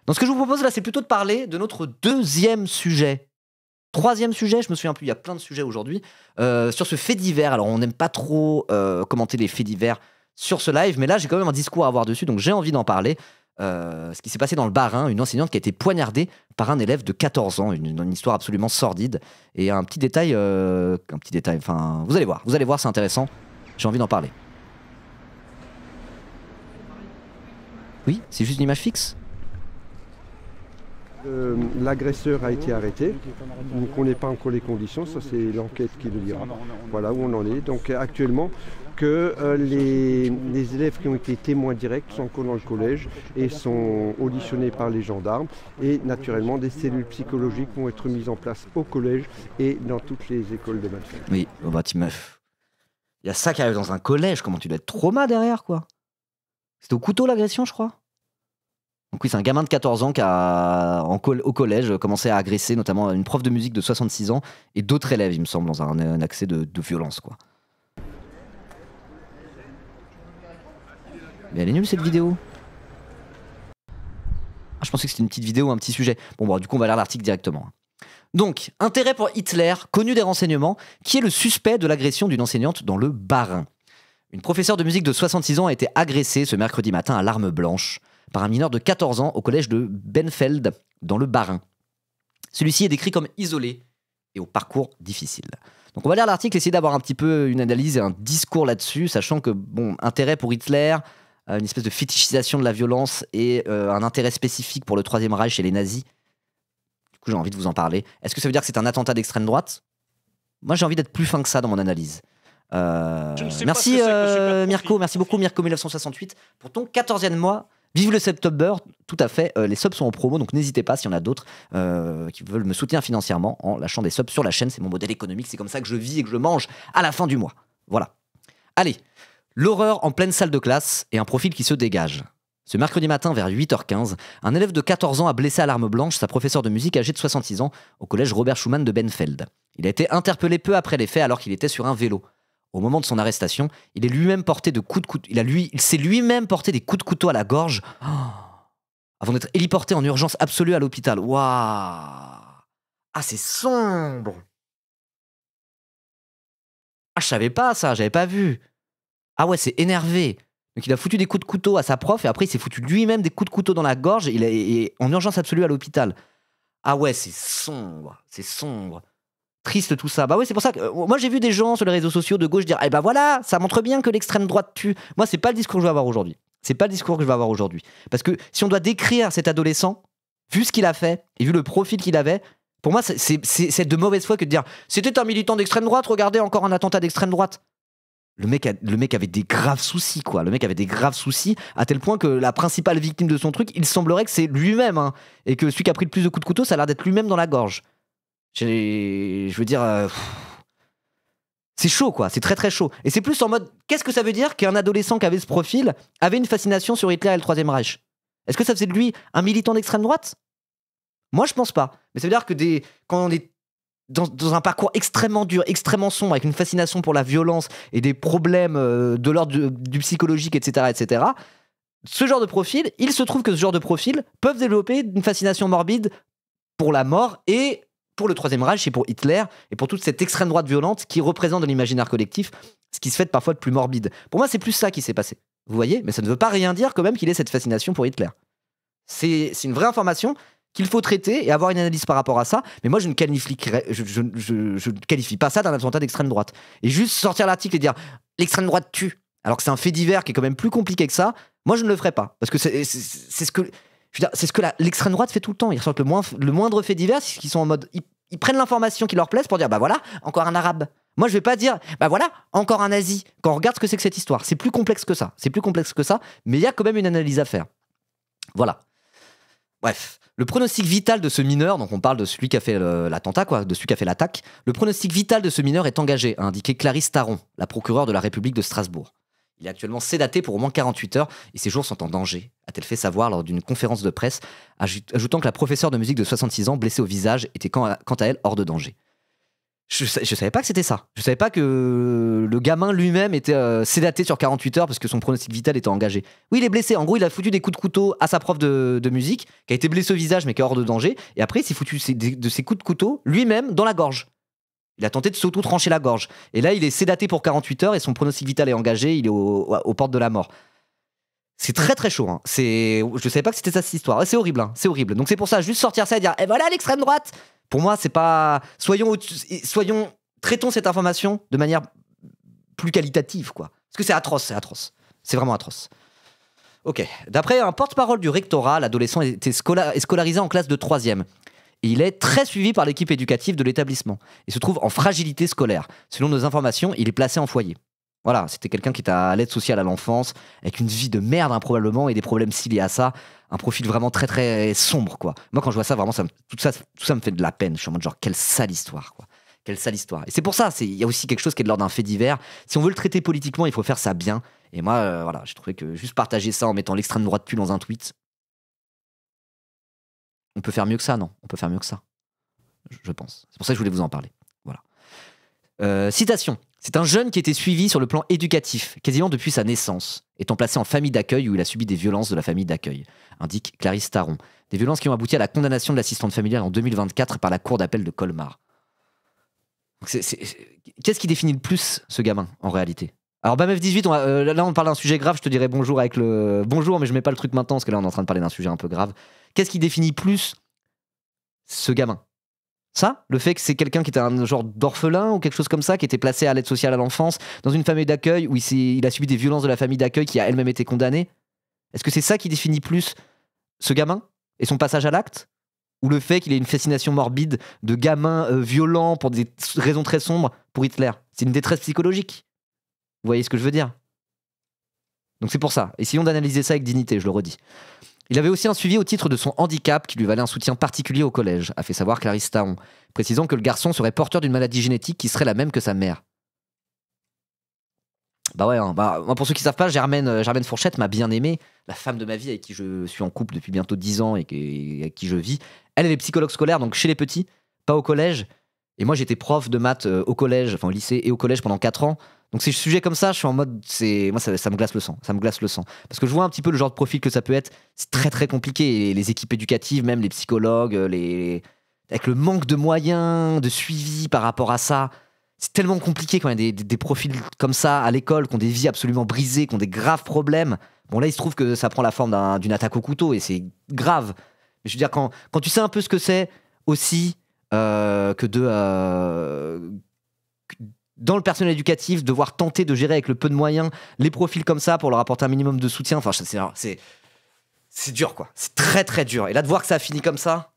Donc ce que je vous propose là, c'est plutôt de parler de notre deuxième sujet. Troisième sujet, je me souviens plus, il y a plein de sujets aujourd'hui, sur ce fait divers. Alors on n'aime pas trop commenter les faits divers sur ce live, mais là j'ai quand même un discours à avoir dessus, donc j'ai envie d'en parler. Ce qui s'est passé dans le Bas-Rhin, une enseignante qui a été poignardée par un élève de 14 ans, une histoire absolument sordide. Et un petit détail, enfin vous allez voir, c'est intéressant, j'ai envie d'en parler. Oui, c'est juste une image fixe. L'agresseur a été arrêté. On ne connaît pas encore les conditions, ça c'est l'enquête qui le dira. Voilà où on en est. Donc actuellement, que les élèves qui ont été témoins directs sont encore dans le collège et sont auditionnés par les gendarmes. Et naturellement, des cellules psychologiques vont être mises en place au collège et dans toutes les écoles de Malfait. Oui, oh bah meuf. Il y a ça qui arrive dans un collège, comment tu dois être trauma derrière quoi. C'était au couteau l'agression, je crois. Donc oui, c'est un gamin de 14 ans qui a, au collège, commencé à agresser notamment une prof de musique de 66 ans et d'autres élèves, il me semble, dans un accès de violence, quoi. Mais elle est nulle, cette vidéo. Ah, je pensais que c'était une petite vidéo, un petit sujet. Bon, bah, du coup, on va lire l'article directement. Donc, intérêt pour Hitler, connu des renseignements, qui est le suspect de l'agression d'une enseignante dans le Bas-Rhin. Une professeure de musique de 66 ans a été agressée ce mercredi matin à l'arme blanche par un mineur de 14 ans au collège de Benfeld, dans le Bas-Rhin. Celui-ci est décrit comme isolé et au parcours difficile. Donc on va lire l'article, essayer d'avoir un petit peu une analyse et un discours là-dessus, sachant que, bon, intérêt pour Hitler, une espèce de fétichisation de la violence et un intérêt spécifique pour le Troisième Reich et les nazis. Du coup, j'ai envie de vous en parler. Est-ce que ça veut dire que c'est un attentat d'extrême droite ? Moi, j'ai envie d'être plus fin que ça dans mon analyse. Merci Mirko, merci beaucoup Mirko 1968 pour ton 14e mois. Vive le September, tout à fait. Les subs sont en promo, donc n'hésitez pas s'il y en a d'autres qui veulent me soutenir financièrement en lâchant des subs sur la chaîne. C'est mon modèle économique, c'est comme ça que je vis et que je mange à la fin du mois. Voilà. Allez, l'horreur en pleine salle de classe et un profil qui se dégage. Ce mercredi matin vers 8h15, un élève de 14 ans a blessé à l'arme blanche sa professeure de musique âgée de 66 ans au collège Robert Schumann de Benfeld. Il a été interpellé peu après les faits alors qu'il était sur un vélo. Au moment de son arrestation, il est lui-même porté de coups de couteau. Il s'est lui-même porté des coups de couteau à la gorge avant d'être héliporté en urgence absolue à l'hôpital. Waouh! Ah, c'est sombre! Ah, je savais pas ça, j'avais pas vu. Ah ouais, c'est énervé. Donc il a foutu des coups de couteau à sa prof et après il s'est foutu lui-même des coups de couteau dans la gorge et il est en urgence absolue à l'hôpital. Ah ouais, c'est sombre, c'est sombre. Triste tout ça. Bah ouais, c'est pour ça que moi j'ai vu des gens sur les réseaux sociaux de gauche dire eh ben voilà, ça montre bien que l'extrême droite tue. Moi, c'est pas le discours que je vais avoir aujourd'hui. C'est pas le discours que je vais avoir aujourd'hui. Parce que si on doit décrire cet adolescent, vu ce qu'il a fait et vu le profil qu'il avait, pour moi, c'est de mauvaise foi que de dire c'était un militant d'extrême droite, regardez encore un attentat d'extrême droite. Le mec avait des graves soucis, quoi. Le mec avait des graves soucis, à tel point que la principale victime de son truc, il semblerait que c'est lui-même, hein, et que celui qui a pris le plus de coups de couteau, ça a l'air d'être lui-même dans la gorge. Je veux dire, c'est chaud, quoi. C'est très très chaud. Et c'est plus en mode, qu'est-ce que ça veut dire qu'un adolescent qui avait ce profil avait une fascination sur Hitler et le Troisième Reich ? Est-ce que ça faisait de lui un militant d'extrême droite ? Moi, je pense pas. Mais ça veut dire que quand on est dans un parcours extrêmement dur, extrêmement sombre, avec une fascination pour la violence et des problèmes de l'ordre du psychologique, etc., etc., ce genre de profil, il se trouve que ce genre de profil peuvent développer une fascination morbide pour la mort et pour le Troisième Reich et pour Hitler et pour toute cette extrême droite violente qui représente dans l'imaginaire collectif ce qui se fait parfois de plus morbide. Pour moi, c'est plus ça qui s'est passé. Vous voyez ? Mais ça ne veut pas rien dire quand même qu'il ait cette fascination pour Hitler. C'est une vraie information qu'il faut traiter et avoir une analyse par rapport à ça. Mais moi, je ne qualifie pas ça d'un attentat d'extrême droite. Et juste sortir l'article et dire l'extrême droite tue, alors que c'est un fait divers qui est quand même plus compliqué que ça, moi, je ne le ferai pas. Parce que c'est ce que... C'est ce que l'extrême droite fait tout le temps. Ils ressortent le moindre fait divers, qui sont en mode. Ils prennent l'information qui leur plaise pour dire bah voilà, encore un arabe. Moi, je vais pas dire bah voilà, encore un nazi. Quand on regarde ce que c'est que cette histoire, c'est plus complexe que ça. Mais il y a quand même une analyse à faire. Voilà. Bref. Le pronostic vital de ce mineur, donc on parle de celui qui a fait l'attentat, quoi, de celui qui a fait l'attaque. Le pronostic vital de ce mineur est engagé, a indiqué Clarisse Taron, la procureure de la République de Strasbourg. Il est actuellement sédaté pour au moins 48 heures et ses jours sont en danger, a-t-elle fait savoir lors d'une conférence de presse, ajoutant que la professeure de musique de 66 ans, blessée au visage, était quant à elle hors de danger. Je savais pas que c'était ça. Je savais pas que le gamin lui-même était sédaté sur 48 heures parce que son pronostic vital était engagé. Oui, il est blessé. En gros, il a foutu des coups de couteau à sa prof de musique, qui a été blessé au visage mais qui est hors de danger. Et après, il s'est foutu de ses coups de couteau lui-même dans la gorge. Il a tenté de s'auto-trancher la gorge. Et là, il est sédaté pour 48 heures et son pronostic vital est engagé. Il est aux portes de la mort. C'est très très chaud. Hein. Je savais pas que c'était ça cette histoire. Ouais, c'est horrible. Hein. C'est horrible. Donc c'est pour ça, juste sortir ça et dire, et voilà l'extrême droite. Pour moi, c'est pas. Traitons cette information de manière plus qualitative, quoi. Parce que c'est atroce. C'est vraiment atroce. Ok. D'après un porte-parole du rectorat, l'adolescent est scolarisé en classe de 3e. Et il est très suivi par l'équipe éducative de l'établissement. Il se trouve en fragilité scolaire. Selon nos informations, il est placé en foyer. Voilà, c'était quelqu'un qui était à l'aide sociale à l'enfance, avec une vie de merde probablement, et des problèmes si liés à ça. Un profil vraiment très très sombre, quoi. Moi, quand je vois ça, vraiment, tout ça me fait de la peine. Je suis en mode genre, quelle sale histoire, quoi. Quelle sale histoire. Et c'est pour ça, il y a aussi quelque chose qui est de l'ordre d'un fait divers. Si on veut le traiter politiquement, il faut faire ça bien. Et moi, voilà, j'ai trouvé que juste partager ça en mettant l'extrême droite pue dans un tweet, on peut faire mieux que ça, non? On peut faire mieux que ça, je pense. C'est pour ça que je voulais vous en parler. Voilà. Citation. C'est un jeune qui était suivi sur le plan éducatif, quasiment depuis sa naissance, étant placé en famille d'accueil où il a subi des violences de la famille d'accueil, indique Clarisse Taron. Des violences qui ont abouti à la condamnation de l'assistante familiale en 2024 par la cour d'appel de Colmar. Qu'est-ce qui définit le plus ce gamin, en réalité? Alors, BAMF18, là on parle d'un sujet grave, je te dirais bonjour avec le... Bonjour, mais je mets pas le truc maintenant, parce que là on est en train de parler d'un sujet un peu grave. Qu'est-ce qui définit plus ce gamin? Ça, le fait que c'est quelqu'un qui était un genre d'orphelin ou quelque chose comme ça, qui était placé à l'aide sociale à l'enfance, dans une famille d'accueil où il a subi des violences de la famille d'accueil qui a elle-même été condamnée. Est-ce que c'est ça qui définit plus ce gamin et son passage à l'acte? Ou le fait qu'il ait une fascination morbide de gamin violent pour des raisons très sombres pour Hitler? C'est une détresse psychologique. Vous voyez ce que je veux dire? Donc c'est pour ça. Essayons d'analyser ça avec dignité, je le redis. Il avait aussi un suivi au titre de son handicap qui lui valait un soutien particulier au collège, a fait savoir Clarisse Taron, précisant que le garçon serait porteur d'une maladie génétique qui serait la même que sa mère. Bah ouais, hein, moi pour ceux qui savent pas, Germaine Fourchette m'a bien aimé, la femme de ma vie avec qui je suis en couple depuis bientôt 10 ans et avec qui je vis. Elle est psychologue scolaire, donc chez les petits, pas au collège. Et moi j'étais prof de maths au collège, enfin au lycée et au collège pendant 4 ans. Donc ces sujets comme ça, je suis en mode, moi ça me glace le sang, Parce que je vois un petit peu le genre de profil que ça peut être, c'est très très compliqué. Et les équipes éducatives, même les psychologues, avec le manque de moyens, de suivi par rapport à ça, c'est tellement compliqué quand il y a des profils comme ça à l'école, qui ont des vies absolument brisées, qui ont des graves problèmes. Bon là il se trouve que ça prend la forme d'une attaque au couteau et c'est grave. Mais je veux dire, quand tu sais un peu ce que c'est aussi, dans le personnel éducatif, devoir tenter de gérer avec le peu de moyens les profils comme ça pour leur apporter un minimum de soutien. Enfin, c'est dur, quoi. C'est très, très dur. Et là, de voir que ça a fini comme ça,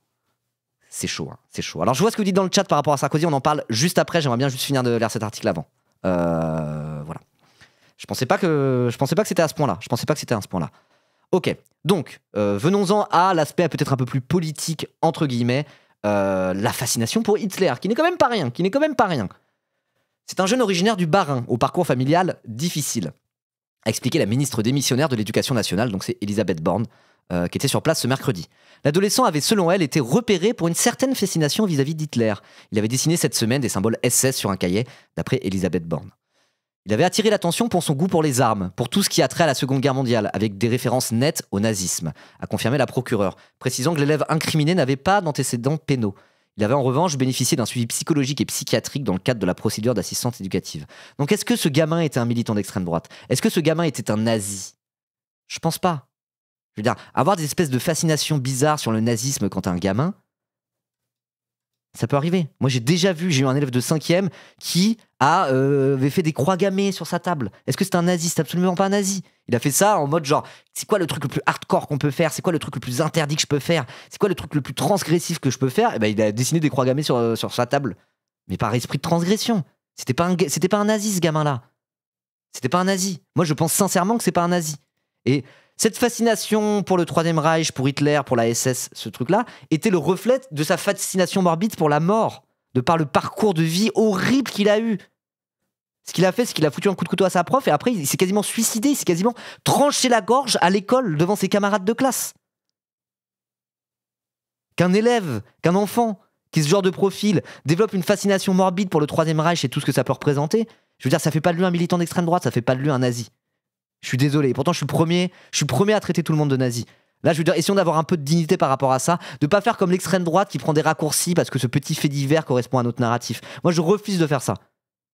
c'est chaud. Hein. C'est chaud. Alors, je vois ce que vous dites dans le chat par rapport à Sarkozy. On en parle juste après. J'aimerais bien juste finir de lire cet article avant. Voilà. Je pensais pas que c'était à ce point-là. Ok. Donc, venons-en à l'aspect peut-être un peu plus politique, entre guillemets, la fascination pour Hitler, qui n'est quand même pas rien. C'est un jeune originaire du Bas-Rhin, au parcours familial difficile, a expliqué la ministre démissionnaire de l'Éducation nationale, donc c'est Elisabeth Borne, qui était sur place ce mercredi. L'adolescent avait, selon elle, été repéré pour une certaine fascination vis-à-vis d'Hitler. Il avait dessiné cette semaine des symboles SS sur un cahier, d'après Elisabeth Borne. Il avait attiré l'attention pour son goût pour les armes, pour tout ce qui a trait à la Seconde Guerre mondiale, avec des références nettes au nazisme, a confirmé la procureure, précisant que l'élève incriminé n'avait pas d'antécédents pénaux. Il avait en revanche bénéficié d'un suivi psychologique et psychiatrique dans le cadre de la procédure d'assistance éducative. Donc est-ce que ce gamin était un militant d'extrême droite? Est-ce que ce gamin était un nazi? Je pense pas. Je veux dire, avoir des espèces de fascinations bizarres sur le nazisme quand t'es un gamin, ça peut arriver. Moi j'ai eu un élève de 5e qui avait fait des croix gammées sur sa table. Est-ce que c'est un nazi? C'est absolument pas un nazi. Il a fait ça en mode genre, c'est quoi le truc le plus hardcore qu'on peut faire? C'est quoi le truc le plus interdit que je peux faire? C'est quoi le truc le plus transgressif que je peux faire? Et ben il a dessiné des croix gammées sur sa table. Mais par esprit de transgression. C'était pas un nazi ce gamin-là. C'était pas un nazi. Moi je pense sincèrement que c'est pas un nazi. Et cette fascination pour le Troisième Reich, pour Hitler, pour la SS, ce truc-là, était le reflet de sa fascination morbide pour la mort, de par le parcours de vie horrible qu'il a eu. Ce qu'il a fait, c'est qu'il a foutu un coup de couteau à sa prof et après, il s'est quasiment suicidé, il s'est quasiment tranché la gorge à l'école devant ses camarades de classe. Qu'un élève, qu'un enfant qui est ce genre de profil, développe une fascination morbide pour le Troisième Reich et tout ce que ça peut représenter, je veux dire, ça fait pas de lui un militant d'extrême droite, ça fait pas de lui un nazi. Je suis désolé, pourtant je suis le premier à traiter tout le monde de nazi. Là, je veux dire, essayons d'avoir un peu de dignité par rapport à ça, de pas faire comme l'extrême droite qui prend des raccourcis parce que ce petit fait divers correspond à notre narratif. Moi, je refuse de faire ça.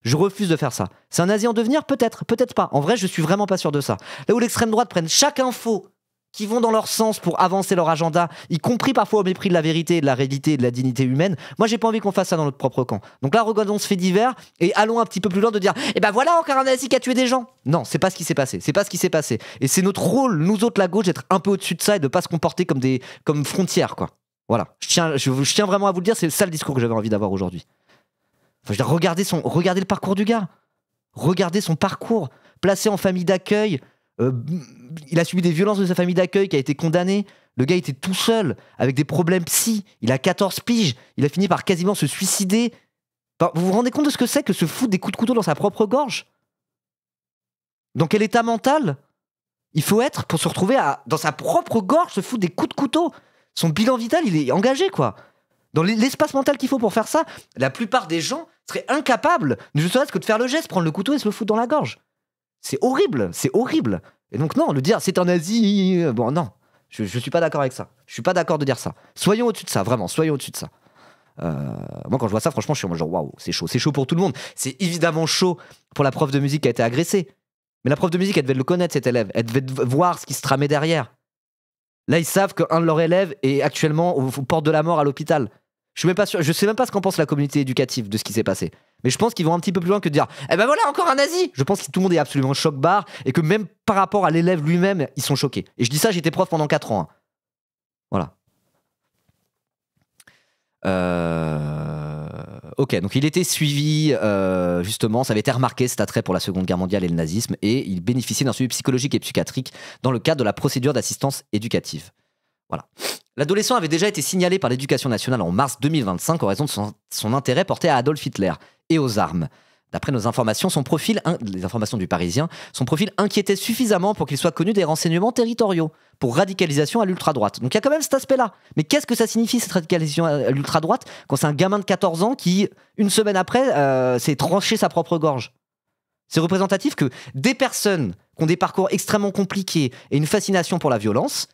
Je refuse de faire ça. C'est un nazi en devenir? Peut-être, peut-être pas. En vrai, je suis vraiment pas sûr de ça. Là où l'extrême droite prenne chaque info qui vont dans leur sens pour avancer leur agenda, y compris parfois au mépris de la vérité, de la réalité et de la dignité humaine, moi j'ai pas envie qu'on fasse ça dans notre propre camp. Donc là, regardons ce fait divers et allons un petit peu plus loin de dire eh ben voilà encore un nazi qui a tué des gens. Non, c'est pas ce qui s'est passé. C'est pas ce qui s'est passé. Et c'est notre rôle, nous autres la gauche, d'être un peu au-dessus de ça et de pas se comporter comme frontières, quoi. Voilà. Je tiens vraiment à vous le dire, c'est ça le discours que j'avais envie d'avoir aujourd'hui. Enfin, je veux dire, regardez le parcours du gars. Regardez son parcours. Placé en famille d'accueil. Il a subi des violences de sa famille d'accueil, qui a été condamné. Le gars était tout seul, avec des problèmes psy. Il a 14 piges. Il a fini par quasiment se suicider. Enfin, vous vous rendez compte de ce que c'est que se foutre des coups de couteau dans sa propre gorge? Dans quel état mental il faut être pour se retrouver dans sa propre gorge, se foutre des coups de couteau? Son bilan vital, il est engagé, quoi. Dans l'espace mental qu'il faut pour faire ça, la plupart des gens seraient incapables, ne serait-ce que de faire le geste, prendre le couteau et se le foutre dans la gorge. C'est horrible, c'est horrible. Et donc non, le dire c'est un nazi, bon non, je suis pas d'accord avec ça. Je suis pas d'accord de dire ça. Soyons au-dessus de ça, vraiment, soyons au-dessus de ça. Moi quand je vois ça, franchement, je suis en mode genre waouh, c'est chaud pour tout le monde. C'est évidemment chaud pour la prof de musique qui a été agressée. Mais la prof de musique, elle devait le connaître, cet élève. Elle devait voir ce qui se tramait derrière. Là, ils savent qu'un de leurs élèves est actuellement aux portes de la mort à l'hôpital. Je suis même pas sûr, je sais même pas ce qu'en pense la communauté éducative de ce qui s'est passé. Mais je pense qu'ils vont un petit peu plus loin que de dire eh ben voilà encore un nazi. Je pense que tout le monde est absolument choc-barre et que même par rapport à l'élève lui-même, ils sont choqués. Et je dis ça, j'étais prof pendant 4 ans. Hein. Voilà. Ok, donc il était suivi, justement, ça avait été remarqué cet attrait pour la Seconde Guerre mondiale et le nazisme, et il bénéficiait d'un suivi psychologique et psychiatrique dans le cadre de la procédure d'assistance éducative. Voilà. L'adolescent avait déjà été signalé par l'Éducation nationale en mars 2025 en raison de son intérêt porté à Adolf Hitler et aux armes. D'après nos informations, les informations du Parisien, son profil inquiétait suffisamment pour qu'il soit connu des renseignements territoriaux pour radicalisation à l'ultra-droite. Donc il y a quand même cet aspect-là. Mais qu'est-ce que ça signifie cette radicalisation à l'ultra-droite quand c'est un gamin de 14 ans qui, une semaine après, s'est tranché sa propre gorge? C'est représentatif que des personnes qui ont des parcours extrêmement compliqués et une fascination pour la violence,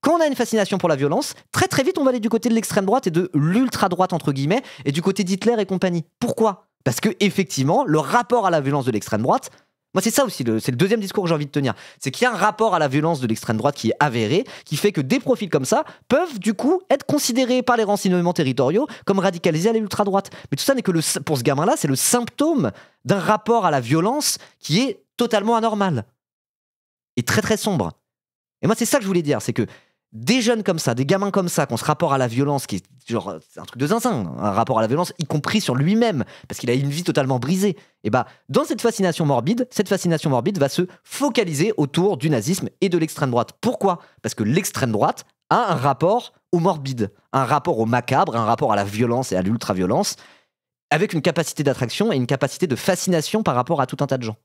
quand on a une fascination pour la violence, très très vite on va aller du côté de l'extrême droite et de l'ultra-droite entre guillemets, et du côté d'Hitler et compagnie. Pourquoi? Parce que effectivement, le rapport à la violence de l'extrême droite, moi c'est ça aussi, c'est le deuxième discours que j'ai envie de tenir, c'est qu'il y a un rapport à la violence de l'extrême droite qui est avéré, qui fait que des profils comme ça peuvent du coup être considérés par les renseignements territoriaux comme radicalisés à l'ultra-droite. Mais tout ça n'est que pour ce gamin-là, c'est le symptôme d'un rapport à la violence qui est totalement anormal et très très sombre. Et moi c'est ça que je voulais dire, c'est que des jeunes comme ça, des gamins comme ça, qui ont ce rapport à la violence qui est genre, c'est un truc de zinzin, un rapport à la violence, y compris sur lui-même, parce qu'il a une vie totalement brisée. Et bah, dans cette fascination morbide va se focaliser autour du nazisme et de l'extrême droite. Pourquoi? Parce que l'extrême droite a un rapport au morbide, un rapport au macabre, un rapport à la violence et à l'ultra-violence, avec une capacité d'attraction et une capacité de fascination par rapport à tout un tas de gens.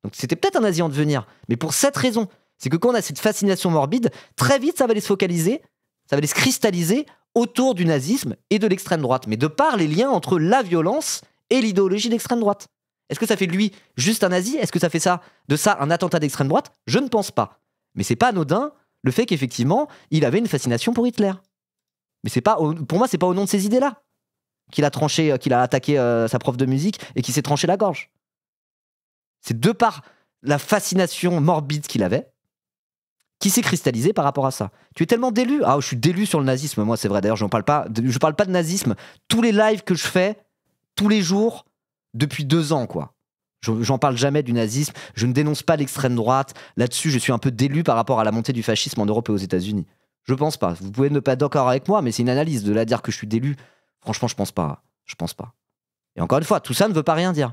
Donc c'était peut-être un nazi en devenir, mais pour cette raison. C'est que quand on a cette fascination morbide, très vite, ça va aller se focaliser, ça va aller se cristalliser autour du nazisme et de l'extrême droite. Mais de par les liens entre la violence et l'idéologie d'extrême droite. Est-ce que ça fait de lui juste un nazi? Est-ce que ça fait de ça un attentat d'extrême droite? Je ne pense pas. Mais c'est pas anodin le fait qu'effectivement, il avait une fascination pour Hitler. Mais pour moi, c'est pas au nom de ces idées-là qu'il a attaqué sa prof de musique et qu'il s'est tranché la gorge. C'est de par la fascination morbide qu'il avait, qui s'est cristallisé par rapport à ça. Tu es tellement délu. Ah, je suis délu sur le nazisme, moi c'est vrai. D'ailleurs, je parle pas de nazisme. Tous les lives que je fais, tous les jours, depuis 2 ans, quoi. J'en parle jamais du nazisme. Je ne dénonce pas l'extrême droite. Là-dessus, je suis un peu délu par rapport à la montée du fascisme en Europe et aux États-Unis. Je pense pas. Vous pouvez ne pas être d'accord avec moi, mais c'est une analyse. De là dire que je suis délu, franchement, je pense pas. Je pense pas. Et encore une fois, tout ça ne veut pas rien dire.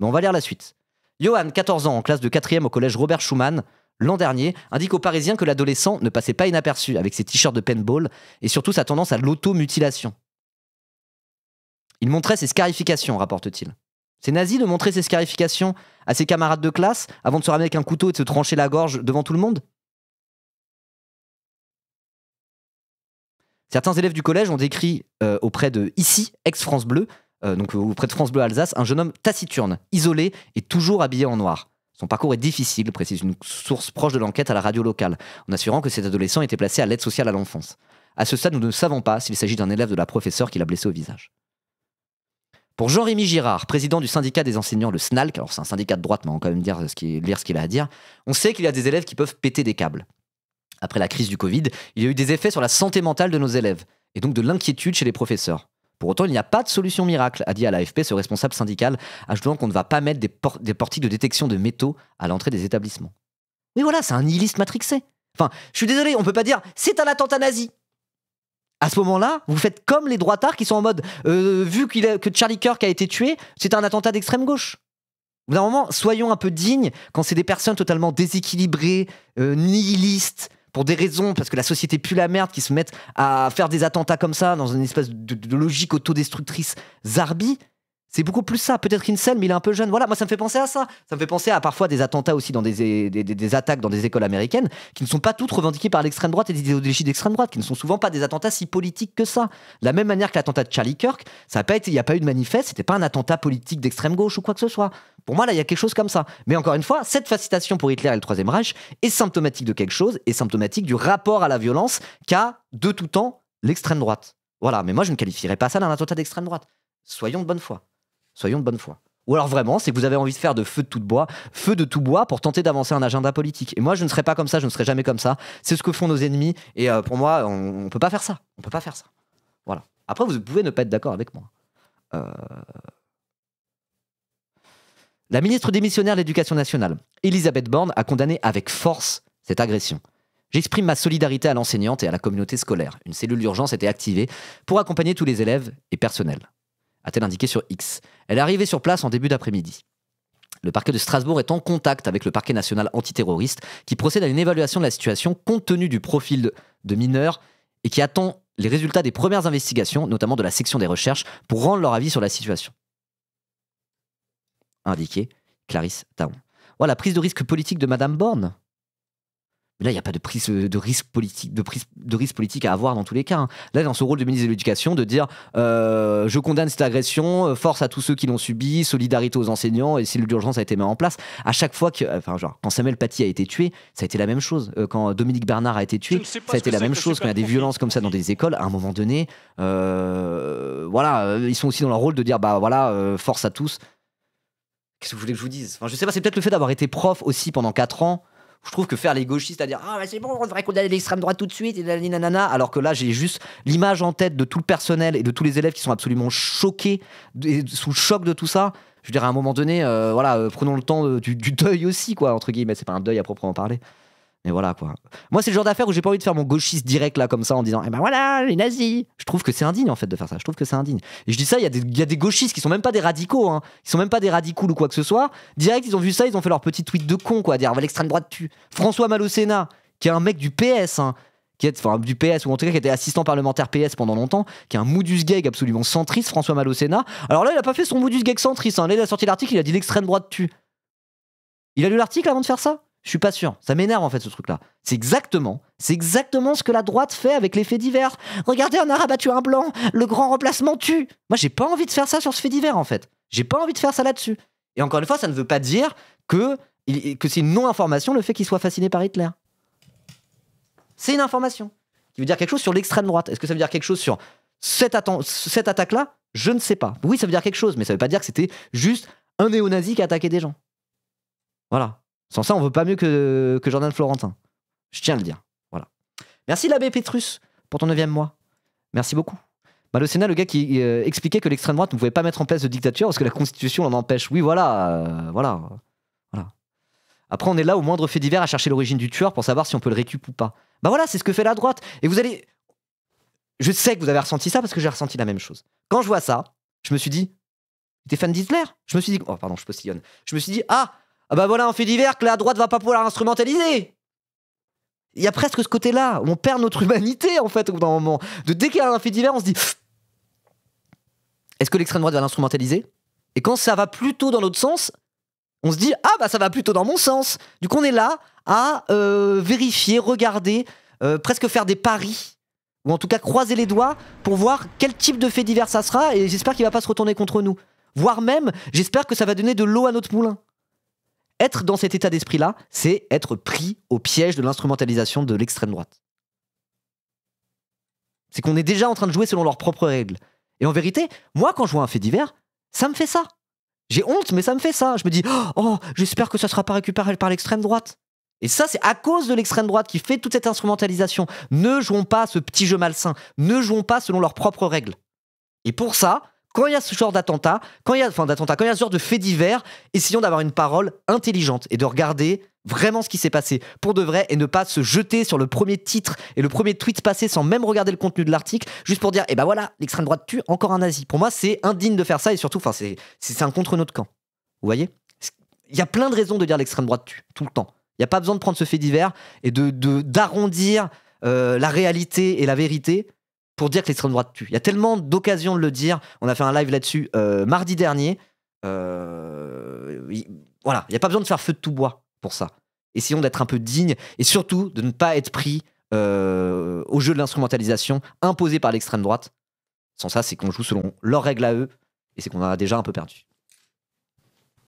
Mais on va lire la suite. Johan, 14 ans, en classe de 4e au collège Robert Schumann, l'an dernier, indique aux Parisiens que l'adolescent ne passait pas inaperçu avec ses t-shirts de paintball et surtout sa tendance à l'automutilation. Il montrait ses scarifications, rapporte-t-il. C'est nazi de montrer ses scarifications à ses camarades de classe avant de se ramener avec un couteau et de se trancher la gorge devant tout le monde? Certains élèves du collège ont décrit auprès de ici, ex-France Bleu, donc auprès de France Bleu Alsace, un jeune homme taciturne, isolé et toujours habillé en noir. Son parcours est difficile, précise une source proche de l'enquête à la radio locale, en assurant que cet adolescent était placé à l'aide sociale à l'enfance. À ce stade, nous ne savons pas s'il s'agit d'un élève de la professeure qui l'a blessé au visage. Pour Jean-Rémy Girard, président du syndicat des enseignants, le SNALC, alors c'est un syndicat de droite, mais on va quand même lire ce qu'il a à dire, on sait qu'il y a des élèves qui peuvent péter des câbles. Après la crise du Covid, il y a eu des effets sur la santé mentale de nos élèves, et donc de l'inquiétude chez les professeurs. Pour autant, il n'y a pas de solution miracle, a dit à l'AFP ce responsable syndical, ajoutant qu'on ne va pas mettre des portiques de détection de métaux à l'entrée des établissements. Oui voilà, c'est un nihiliste matrixé. Enfin, je suis désolé, on peut pas dire « c'est un attentat nazi ». À ce moment-là, vous faites comme les droitards qui sont en mode vu que Charlie Kirk a été tué, c'est un attentat d'extrême gauche. Au bout d'un moment, soyons un peu dignes quand c'est des personnes totalement déséquilibrées, nihilistes, pour des raisons, parce que la société pue la merde, qui se mettent à faire des attentats comme ça, dans une espèce de logique autodestructrice zarbi. C'est beaucoup plus ça. Peut-être Incel, mais il est un peu jeune. Voilà, moi ça me fait penser à ça. Ça me fait penser à parfois des attentats aussi dans des attaques dans des écoles américaines qui ne sont pas toutes revendiquées par l'extrême droite et des idéologies d'extrême droite, qui ne sont souvent pas des attentats si politiques que ça. De la même manière que l'attentat de Charlie Kirk, il n'y a pas eu de manifeste, c'était pas un attentat politique d'extrême gauche ou quoi que ce soit. Pour moi, là, il y a quelque chose comme ça. Mais encore une fois, cette fascination pour Hitler et le Troisième Reich est symptomatique de quelque chose, est symptomatique du rapport à la violence qu'a de tout temps l'extrême droite. Voilà, mais moi je ne qualifierais pas ça d'un attentat d'extrême droite. Soyons de bonne foi. Soyons de bonne foi. Ou alors vraiment, c'est que vous avez envie de faire de feu de tout bois pour tenter d'avancer un agenda politique. Et moi, je ne serai pas comme ça, je ne serai jamais comme ça. C'est ce que font nos ennemis. Et pour moi, on ne peut pas faire ça. On peut pas faire ça. Voilà. Après, vous pouvez ne pas être d'accord avec moi. La ministre démissionnaire de l'Éducation nationale, Elisabeth Borne, a condamné avec force cette agression. J'exprime ma solidarité à l'enseignante et à la communauté scolaire. Une cellule d'urgence était activée pour accompagner tous les élèves et personnels, a-t-elle indiqué sur X. Elle est arrivée sur place en début d'après-midi. Le parquet de Strasbourg est en contact avec le parquet national antiterroriste qui procède à une évaluation de la situation compte tenu du profil de mineurs et qui attend les résultats des premières investigations, notamment de la section des recherches, pour rendre leur avis sur la situation. Indiqué Clarisse Taon. Voilà, prise de risque politique de Madame Borne. Mais là, il n'y a pas de prise de risque politique à avoir dans tous les cas. Hein. Là, dans ce rôle de ministre de l'Éducation, de dire je condamne cette agression, force à tous ceux qui l'ont subi, solidarité aux enseignants, et cellule d'urgence a été mise en place. À chaque fois que, quand Samuel Paty a été tué, ça a été la même chose. Quand Dominique Bernard a été tué, ça a été la même chose. Quand il y a des violences comme ça dans des écoles, à un moment donné, ils sont aussi dans leur rôle de dire force à tous. Qu'est-ce que vous voulez que je vous dise? Enfin, je sais pas, c'est peut-être le fait d'avoir été prof aussi pendant 4 ans. Je trouve que faire les gauchistes à dire c'est bon, on devrait condamner l'extrême droite tout de suite, et nanana, alors que là j'ai juste l'image en tête de tout le personnel et de tous les élèves qui sont absolument choqués, sous le choc de tout ça. Je veux dire, à un moment donné, prenons le temps du deuil aussi, quoi, entre guillemets. C'est pas un deuil à proprement parler. Mais voilà, quoi. Moi, c'est le genre d'affaire où j'ai pas envie de faire mon gauchiste direct, là, comme ça, en disant voilà, les nazis. Je trouve que c'est indigne, en fait, de faire ça. Je trouve que c'est indigne. Et je dis ça, il y a des gauchistes qui sont même pas des radicaux, hein. Ils sont même pas des radicaux ou quoi que ce soit. Direct, ils ont vu ça, ils ont fait leur petit tweet de con, quoi. Dire l'extrême droite tue. François Malocena, qui est un mec du PS, hein, du PS, ou en tout cas qui était assistant parlementaire PS pendant longtemps, qui est un moudus gag absolument centriste, François Malocena. Alors là, il a pas fait son moudus gag centriste, hein. Là, il a sorti l'article, il a dit l'extrême droite tue. Il a lu l'article avant de faire ça? Je suis pas sûr. Ça m'énerve en fait ce truc-là. C'est exactement ce que la droite fait avec les faits divers. Regardez, un arabe a tué un blanc, le grand remplacement tue. Moi, j'ai pas envie de faire ça sur ce fait divers en fait. J'ai pas envie de faire ça là-dessus. Et encore une fois, ça ne veut pas dire que c'est une non-information le fait qu'il soit fasciné par Hitler. C'est une information qui veut dire quelque chose sur l'extrême droite. Est-ce que ça veut dire quelque chose sur cette attaque-là? Je ne sais pas. Oui, ça veut dire quelque chose, mais ça veut pas dire que c'était juste un néo-nazi qui a attaqué des gens. Voilà. Sans ça, on veut pas mieux que Jordan Florentin. Je tiens à le dire. Voilà. Merci l'abbé Pétrus pour ton 9e mois. Merci beaucoup. Malocena, le gars qui expliquait que l'extrême droite ne pouvait pas mettre en place de dictature parce que la Constitution l'en empêche. Oui, voilà. Voilà. Après, on est là au moindre fait divers à chercher l'origine du tueur pour savoir si on peut le récup ou pas. Bah voilà, c'est ce que fait la droite. Et vous allez... Je sais que vous avez ressenti ça parce que j'ai ressenti la même chose. Quand je vois ça, je me suis dit... T'es fan d'Hitler? Je me suis dit... Oh, pardon, je postillonne. Je me suis dit, bah voilà un fait divers que la droite va pas pouvoir instrumentaliser. Il y a presque ce côté-là, où on perd notre humanité en fait au bout d'un moment. Dès qu'il y a un fait divers, on se dit est-ce que l'extrême droite va l'instrumentaliser? Et quand ça va plutôt dans l'autre sens, on se dit bah ça va plutôt dans mon sens. Du coup on est là à vérifier, regarder, presque faire des paris, ou en tout cas croiser les doigts pour voir quel type de fait divers ça sera, et j'espère qu'il va pas se retourner contre nous. Voire même, j'espère que ça va donner de l'eau à notre moulin. Être dans cet état d'esprit-là, c'est être pris au piège de l'instrumentalisation de l'extrême droite. C'est qu'on est déjà en train de jouer selon leurs propres règles. Et en vérité, moi, quand je vois un fait divers, ça me fait ça. J'ai honte, mais ça me fait ça. Je me dis, oh, j'espère que ça sera pas récupéré par l'extrême droite. Et ça, c'est à cause de l'extrême droite qui fait toute cette instrumentalisation. Ne jouons pas à ce petit jeu malsain. Ne jouons pas selon leurs propres règles. Et pour ça, quand il y a ce genre d'attentat, quand il y a ce genre de fait divers, essayons d'avoir une parole intelligente et de regarder vraiment ce qui s'est passé pour de vrai et ne pas se jeter sur le premier titre et le premier tweet passé sans même regarder le contenu de l'article, juste pour dire, eh ben voilà, l'extrême droite tue encore un nazi. Pour moi, c'est indigne de faire ça et surtout, c'est un contre notre camp. Vous voyez ? Il y a plein de raisons de dire l'extrême droite tue, tout le temps. Il n'y a pas besoin de prendre ce fait divers et d'arrondir la réalité et la vérité pour dire que l'extrême droite tue. Il y a tellement d'occasions de le dire. On a fait un live là-dessus mardi dernier. Voilà, il n'y a pas besoin de faire feu de tout bois pour ça. Essayons d'être un peu dignes et surtout de ne pas être pris au jeu de l'instrumentalisation imposé par l'extrême droite. Sans ça, c'est qu'on joue selon leurs règles à eux et c'est qu'on en a déjà un peu perdu.